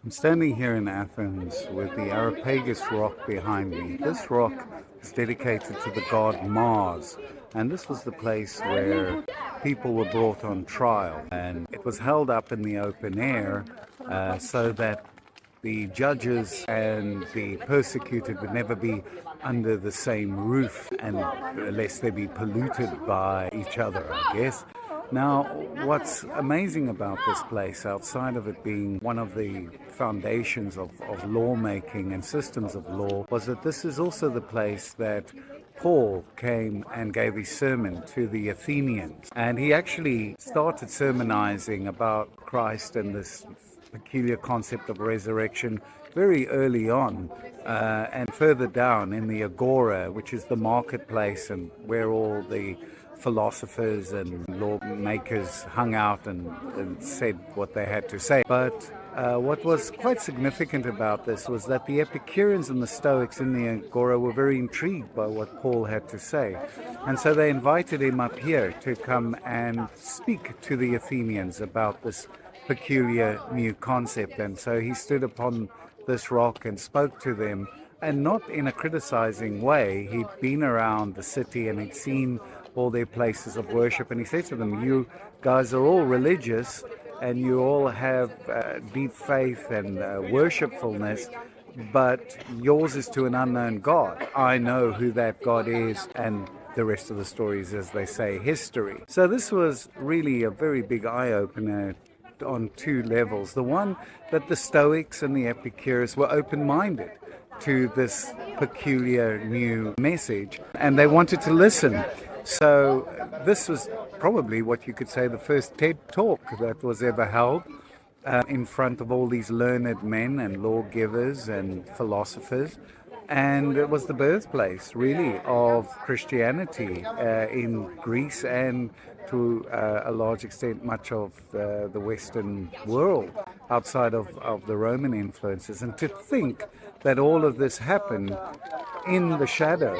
I'm standing here in Athens with the Areopagus Rock behind me. This rock is dedicated to the god Mars, and this was the place where people were brought on trial, and it was held up in the open air so that the judges and the persecuted would never be under the same roof, and lest they be polluted by each other, I guess. Now, what's amazing about this place, outside of it being one of the foundations of lawmaking and systems of law, was that this is also the place that Paul came and gave his sermon to the Athenians. And he actually started sermonizing about Christ and this peculiar concept of resurrection very early on, and further down in the Agora, which is the marketplace and where all the philosophers and lawmakers hung out and said what they had to say. But what was quite significant about this was that the Epicureans and the Stoics in the Agora were very intrigued by what Paul had to say. And so they invited him up here to come and speak to the Athenians about this peculiar new concept. And so he stood upon this rock and spoke to them, and not in a criticizing way. He'd been around the city and he'd seen all their places of worship, and he said to them, "You guys are all religious and you all have deep faith and worshipfulness, but yours is to an unknown God. I know who that God is, and the rest of the story is, as they say, history." So this was really a very big eye-opener on two levels. The one, that the Stoics and the Epicureans were open-minded to this peculiar new message, and they wanted to listen. So this was probably what you could say the first TED Talk that was ever held in front of all these learned men and lawgivers and philosophers. And it was the birthplace, really, of Christianity in Greece and to a large extent much of the Western world outside of the Roman influences. And to think that all of this happened in the shadow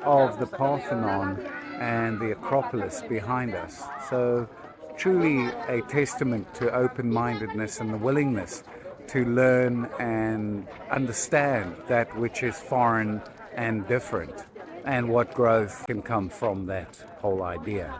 of the Parthenon and the Acropolis behind us. So truly a testament to open-mindedness and the willingness to learn and understand that which is foreign and different, and what growth can come from that whole idea.